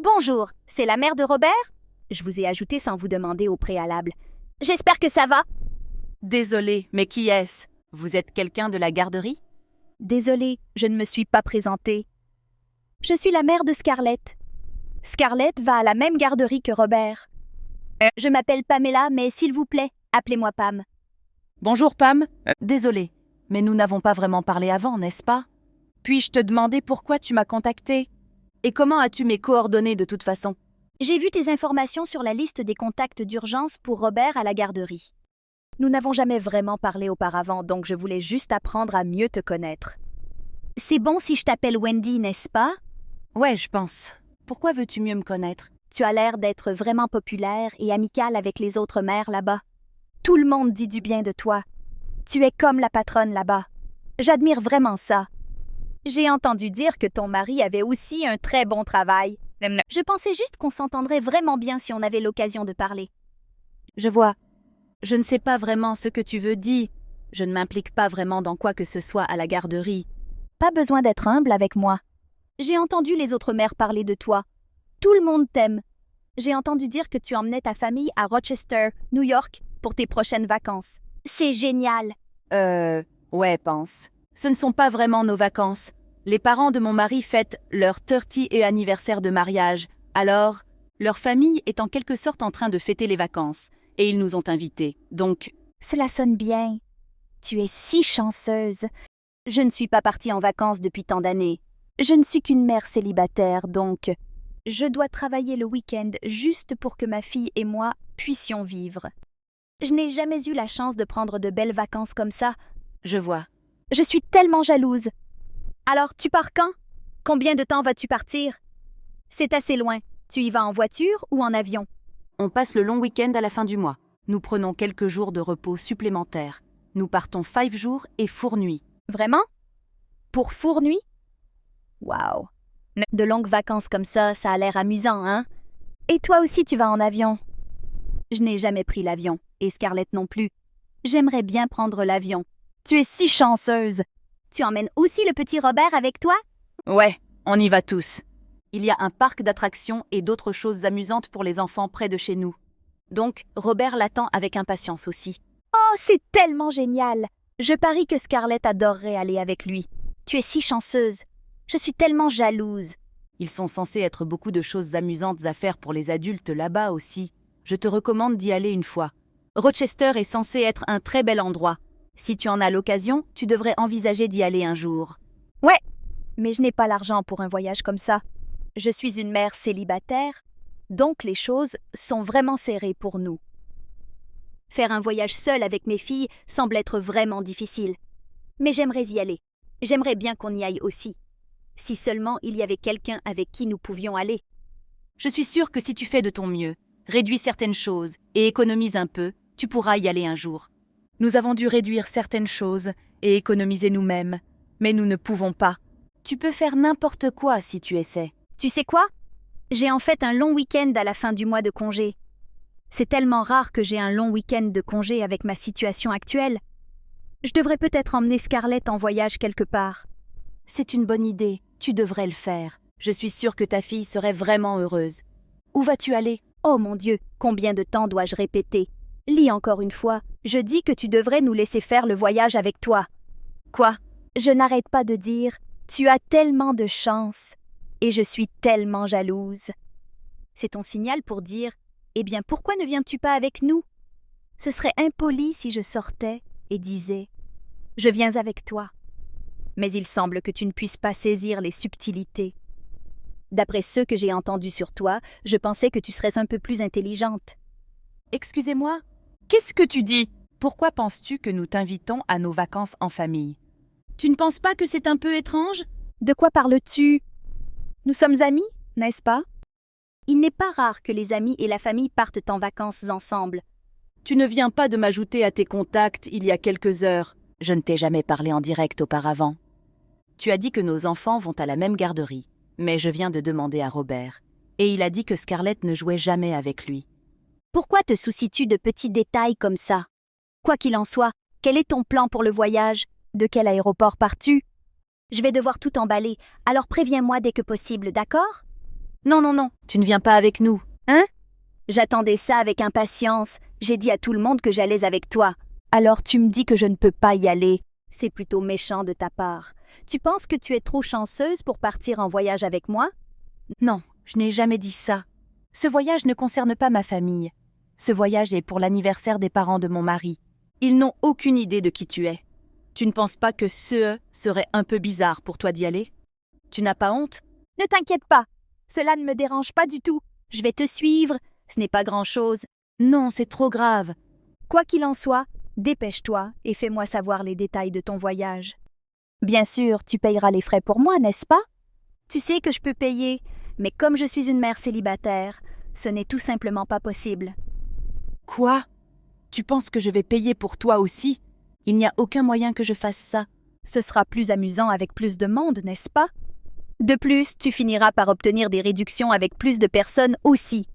Bonjour, c'est la mère de Robert? Je vous ai ajouté sans vous demander au préalable. J'espère que ça va. Désolé, mais qui est-ce? Vous êtes quelqu'un de la garderie? Désolée, je ne me suis pas présentée. Je suis la mère de Scarlett. Scarlett va à la même garderie que Robert. Je m'appelle Pamela, mais s'il vous plaît, appelez-moi Pam. Bonjour Pam. Désolé, mais nous n'avons pas vraiment parlé avant, n'est-ce pas? Puis-je te demander pourquoi tu m'as contacté? Et comment as-tu mes coordonnées de toute façon? J'ai vu tes informations sur la liste des contacts d'urgence pour Robert à la garderie. Nous n'avons jamais vraiment parlé auparavant, donc je voulais juste apprendre à mieux te connaître. C'est bon si je t'appelle Wendy, n'est-ce pas? Ouais, je pense. Pourquoi veux-tu mieux me connaître? Tu as l'air d'être vraiment populaire et amicale avec les autres mères là-bas. Tout le monde dit du bien de toi. Tu es comme la patronne là-bas. J'admire vraiment ça. J'ai entendu dire que ton mari avait aussi un très bon travail. Je pensais juste qu'on s'entendrait vraiment bien si on avait l'occasion de parler. Je vois. Je ne sais pas vraiment ce que tu veux dire. Je ne m'implique pas vraiment dans quoi que ce soit à la garderie. Pas besoin d'être humble avec moi. J'ai entendu les autres mères parler de toi. Tout le monde t'aime. J'ai entendu dire que tu emmenais ta famille à Rochester, New York, pour tes prochaines vacances. C'est génial. Ouais, pense. Ce ne sont pas vraiment nos vacances. Les parents de mon mari fêtent leur 30e anniversaire de mariage. Alors, leur famille est en quelque sorte en train de fêter les vacances. Et ils nous ont invités. Donc, Cela sonne bien. Tu es si chanceuse. Je ne suis pas partie en vacances depuis tant d'années. Je ne suis qu'une mère célibataire, donc je dois travailler le week-end juste pour que ma fille et moi puissions vivre. Je n'ai jamais eu la chance de prendre de belles vacances comme ça. je vois. Je suis tellement jalouse. Alors, tu pars quand? Combien de temps vas-tu partir? C'est assez loin. Tu y vas en voiture ou en avion? On passe le long week-end à la fin du mois. Nous prenons quelques jours de repos supplémentaires. Nous partons 5 jours et fournuit. Vraiment? Pour fournuit? Wow. De longues vacances comme ça a l'air amusant, hein? Et toi aussi tu vas en avion? Je n'ai jamais pris l'avion, et Scarlett non plus. J'aimerais bien prendre l'avion. Tu es si chanceuse! Tu emmènes aussi le petit Robert avec toi? Ouais, on y va tous. Il y a un parc d'attractions et d'autres choses amusantes pour les enfants près de chez nous. Donc, Robert l'attend avec impatience aussi. Oh, c'est tellement génial! Je parie que Scarlett adorerait aller avec lui. Tu es si chanceuse. Je suis tellement jalouse. Ils sont censés être beaucoup de choses amusantes à faire pour les adultes là-bas aussi. Je te recommande d'y aller une fois. Rochester est censé être un très bel endroit. Si tu en as l'occasion, tu devrais envisager d'y aller un jour. Ouais, mais je n'ai pas l'argent pour un voyage comme ça. Je suis une mère célibataire, donc les choses sont vraiment serrées pour nous. Faire un voyage seul avec mes filles semble être vraiment difficile. Mais j'aimerais y aller. J'aimerais bien qu'on y aille aussi. Si seulement il y avait quelqu'un avec qui nous pouvions aller. Je suis sûre que si tu fais de ton mieux, réduis certaines choses et économises un peu, tu pourras y aller un jour. Nous avons dû réduire certaines choses et économiser nous-mêmes, mais nous ne pouvons pas. Tu peux faire n'importe quoi si tu essaies. Tu sais quoi? J'ai en fait un long week-end à la fin du mois de congé. C'est tellement rare que j'ai un long week-end de congé avec ma situation actuelle. Je devrais peut-être emmener Scarlett en voyage quelque part. C'est une bonne idée, tu devrais le faire. Je suis sûre que ta fille serait vraiment heureuse. Où vas-tu aller? Oh mon Dieu, combien de temps dois-je répéter? Lis encore une fois, je dis que tu devrais nous laisser faire le voyage avec toi. Quoi? Je n'arrête pas de dire, tu as tellement de chance, et je suis tellement jalouse. C'est ton signal pour dire, eh bien pourquoi ne viens-tu pas avec nous? Ce serait impoli si je sortais et disais, je viens avec toi. Mais il semble que tu ne puisses pas saisir les subtilités. D'après ce que j'ai entendu sur toi, je pensais que tu serais un peu plus intelligente. Excusez-moi? Qu'est-ce que tu dis? Pourquoi penses-tu que nous t'invitons à nos vacances en famille? Tu ne penses pas que c'est un peu étrange? De quoi parles-tu? Nous sommes amis, n'est-ce pas? Il n'est pas rare que les amis et la famille partent en vacances ensemble. Tu ne viens pas de m'ajouter à tes contacts il y a quelques heures. Je ne t'ai jamais parlé en direct auparavant. Tu as dit que nos enfants vont à la même garderie, mais je viens de demander à Robert, et il a dit que Scarlett ne jouait jamais avec lui. Pourquoi te soucies-tu de petits détails comme ça? Quoi qu'il en soit, quel est ton plan pour le voyage? De quel aéroport pars-tu? Je vais devoir tout emballer, alors préviens-moi dès que possible, d'accord? Non, non, non, tu ne viens pas avec nous. Hein? J'attendais ça avec impatience. J'ai dit à tout le monde que j'allais avec toi. Alors tu me dis que je ne peux pas y aller. C'est plutôt méchant de ta part. Tu penses que tu es trop chanceuse pour partir en voyage avec moi? Non, je n'ai jamais dit ça. Ce voyage ne concerne pas ma famille. Ce voyage est pour l'anniversaire des parents de mon mari. Ils n'ont aucune idée de qui tu es. Tu ne penses pas que ce serait un peu bizarre pour toi d'y aller? Tu n'as pas honte? Ne t'inquiète pas. Cela ne me dérange pas du tout. Je vais te suivre. Ce n'est pas grand-chose. Non, c'est trop grave. Quoi qu'il en soit, dépêche-toi et fais-moi savoir les détails de ton voyage. Bien sûr, tu payeras les frais pour moi, n'est-ce pas? Tu sais que je peux payer, mais comme je suis une mère célibataire, ce n'est tout simplement pas possible. Quoi? Tu penses que je vais payer pour toi aussi? Il n'y a aucun moyen que je fasse ça. Ce sera plus amusant avec plus de monde, n'est-ce pas? De plus, tu finiras par obtenir des réductions avec plus de personnes aussi.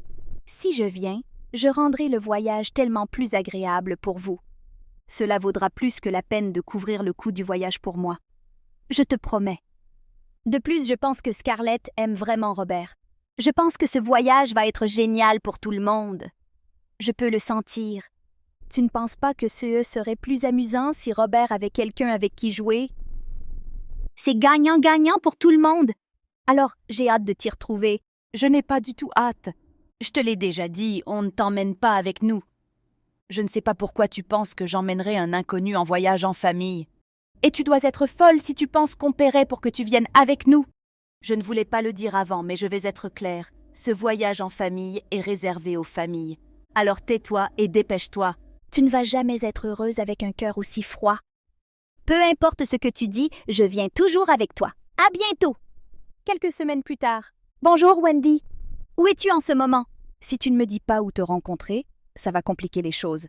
Si je viens, je rendrai le voyage tellement plus agréable pour vous. Cela vaudra plus que la peine de couvrir le coût du voyage pour moi. Je te promets. De plus, je pense que Scarlett aime vraiment Robert. Je pense que ce voyage va être génial pour tout le monde. Je peux le sentir. Tu ne penses pas que ce serait plus amusant si Robert avait quelqu'un avec qui jouer? C'est gagnant-gagnant pour tout le monde. Alors, j'ai hâte de t'y retrouver. Je n'ai pas du tout hâte. Je te l'ai déjà dit, on ne t'emmène pas avec nous. Je ne sais pas pourquoi tu penses que j'emmènerai un inconnu en voyage en famille. Et tu dois être folle si tu penses qu'on paierait pour que tu viennes avec nous. Je ne voulais pas le dire avant, mais je vais être claire. Ce voyage en famille est réservé aux familles. Alors tais-toi et dépêche-toi. Tu ne vas jamais être heureuse avec un cœur aussi froid. Peu importe ce que tu dis, je viens toujours avec toi. À bientôt! Quelques semaines plus tard. Bonjour, Wendy. Où es-tu en ce moment? Si tu ne me dis pas où te rencontrer, ça va compliquer les choses.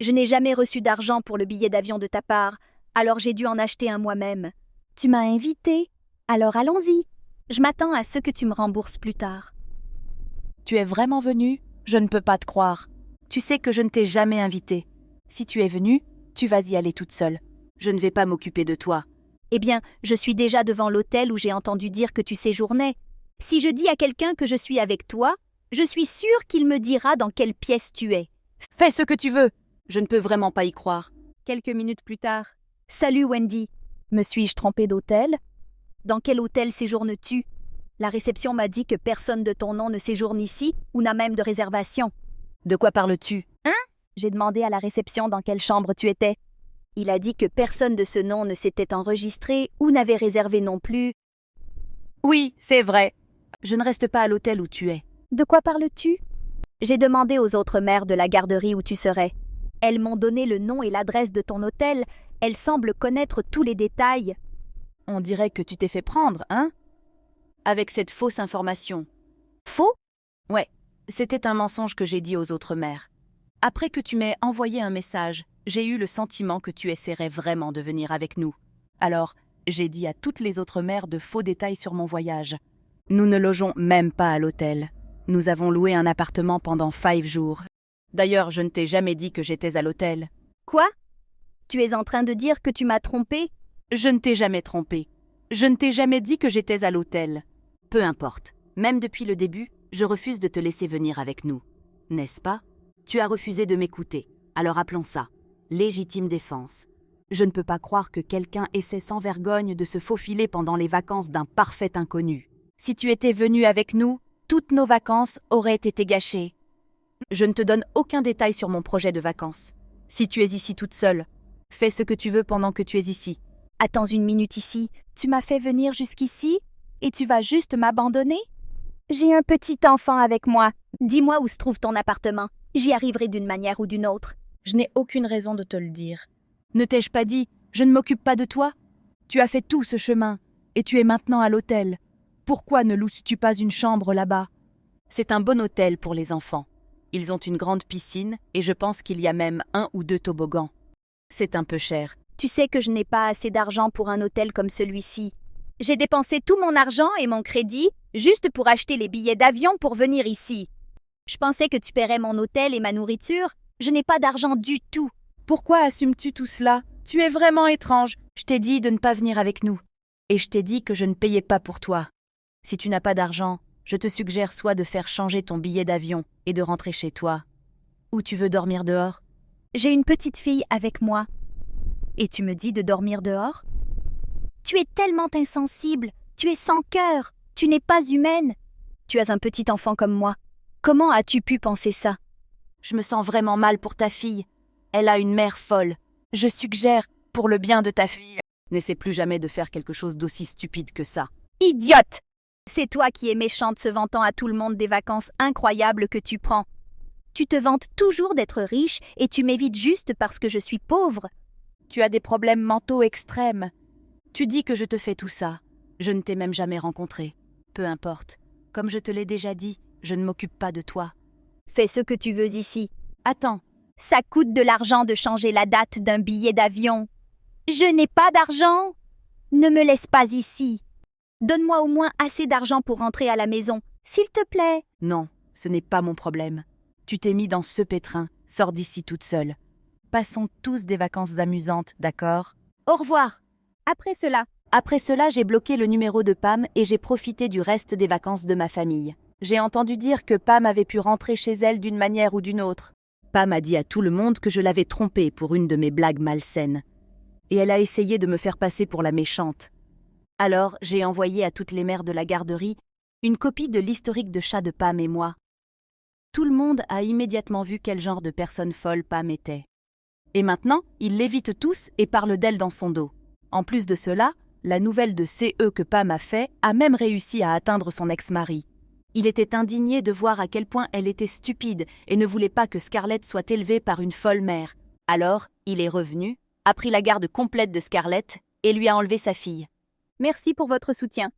Je n'ai jamais reçu d'argent pour le billet d'avion de ta part, alors j'ai dû en acheter un moi-même. Tu m'as invité, alors allons-y. Je m'attends à ce que tu me rembourses plus tard. Tu es vraiment venu? Je ne peux pas te croire. Tu sais que je ne t'ai jamais invité. Si tu es venue, tu vas y aller toute seule. Je ne vais pas m'occuper de toi. Eh bien, je suis déjà devant l'hôtel où j'ai entendu dire que tu séjournais. Si je dis à quelqu'un que je suis avec toi, je suis sûre qu'il me dira dans quelle pièce tu es. Fais ce que tu veux. Je ne peux vraiment pas y croire. Quelques minutes plus tard. Salut Wendy. Me suis-je trompée d'hôtel? Dans quel hôtel séjournes-tu? La réception m'a dit que personne de ton nom ne séjourne ici ou n'a même de réservation. De quoi parles-tu? Hein? J'ai demandé à la réception dans quelle chambre tu étais. Il a dit que personne de ce nom ne s'était enregistré ou n'avait réservé non plus. Oui, c'est vrai. Je ne reste pas à l'hôtel où tu es. De quoi parles-tu? J'ai demandé aux autres mères de la garderie où tu serais. Elles m'ont donné le nom et l'adresse de ton hôtel. Elles semblent connaître tous les détails. On dirait que tu t'es fait prendre, hein? Avec cette fausse information. Faux? Ouais, c'était un mensonge que j'ai dit aux autres mères. Après que tu m'aies envoyé un message, j'ai eu le sentiment que tu essaierais vraiment de venir avec nous. Alors, j'ai dit à toutes les autres mères de faux détails sur mon voyage. Nous ne logeons même pas à l'hôtel. Nous avons loué un appartement pendant 5 jours. D'ailleurs, je ne t'ai jamais dit que j'étais à l'hôtel. Quoi? Tu es en train de dire que tu m'as trompée? Je ne t'ai jamais trompé. Je ne t'ai jamais dit que j'étais à l'hôtel. Peu importe. Même depuis le début, je refuse de te laisser venir avec nous. N'est-ce pas? Tu as refusé de m'écouter. Alors appelons ça légitime défense. Je ne peux pas croire que quelqu'un essaie sans vergogne de se faufiler pendant les vacances d'un parfait inconnu. Si tu étais venu avec nous, toutes nos vacances auraient été gâchées. Je ne te donne aucun détail sur mon projet de vacances. Si tu es ici toute seule, fais ce que tu veux pendant que tu es ici. Attends une minute ici. Tu m'as fait venir jusqu'ici et tu vas juste m'abandonner? J'ai un petit enfant avec moi. Dis-moi où se trouve ton appartement. J'y arriverai d'une manière ou d'une autre. Je n'ai aucune raison de te le dire. Ne t'ai-je pas dit, je ne m'occupe pas de toi? Tu as fait tout ce chemin, et tu es maintenant à l'hôtel. Pourquoi ne loues-tu pas une chambre là-bas? C'est un bon hôtel pour les enfants. Ils ont une grande piscine, et je pense qu'il y a même 1 ou 2 toboggans. C'est un peu cher. Tu sais que je n'ai pas assez d'argent pour un hôtel comme celui-ci. J'ai dépensé tout mon argent et mon crédit juste pour acheter les billets d'avion pour venir ici. Je pensais que tu paierais mon hôtel et ma nourriture. Je n'ai pas d'argent du tout. Pourquoi assumes-tu tout cela? Tu es vraiment étrange. Je t'ai dit de ne pas venir avec nous. Et je t'ai dit que je ne payais pas pour toi. Si tu n'as pas d'argent, Je te suggère soit de faire changer ton billet d'avion et de rentrer chez toi. Ou tu veux dormir dehors? J'ai une petite fille avec moi. Et tu me dis de dormir dehors? Tu es tellement insensible, tu es sans cœur, tu n'es pas humaine. Tu as un petit enfant comme moi. Comment as-tu pu penser ça? Je me sens vraiment mal pour ta fille. Elle a une mère folle. Je suggère, pour le bien de ta fille, n'essaie plus jamais de faire quelque chose d'aussi stupide que ça. Idiote! C'est toi qui es méchante se vantant à tout le monde des vacances incroyables que tu prends. Tu te vantes toujours d'être riche et tu m'évites juste parce que je suis pauvre. Tu as des problèmes mentaux extrêmes. Tu dis que je te fais tout ça. Je ne t'ai même jamais rencontré. Peu importe. Comme je te l'ai déjà dit, je ne m'occupe pas de toi. Fais ce que tu veux ici. Attends, Ça coûte de l'argent de changer la date d'un billet d'avion. Je n'ai pas d'argent. Ne me laisse pas ici. Donne-moi au moins assez d'argent pour rentrer à la maison, s'il te plaît. non, ce n'est pas mon problème. Tu t'es mis dans ce pétrin, sors d'ici toute seule. Passons tous des vacances amusantes, d'accord? Au revoir! Après cela, Après cela, j'ai bloqué le numéro de Pam et j'ai profité du reste des vacances de ma famille. J'ai entendu dire que Pam avait pu rentrer chez elle d'une manière ou d'une autre. Pam a dit à tout le monde que je l'avais trompée pour une de mes blagues malsaines. Et elle a essayé de me faire passer pour la méchante. Alors, j'ai envoyé à toutes les mères de la garderie une copie de l'historique de chat de Pam et moi. Tout le monde a immédiatement vu quel genre de personne folle Pam était. Et maintenant, ils l'évitent tous et parlent d'elle dans son dos. En plus de cela, la nouvelle de CE que Pam a fait a même réussi à atteindre son ex-mari. Il était indigné de voir à quel point elle était stupide et ne voulait pas que Scarlett soit élevée par une folle mère. Alors, il est revenu, a pris la garde complète de Scarlett et lui a enlevé sa fille. merci pour votre soutien.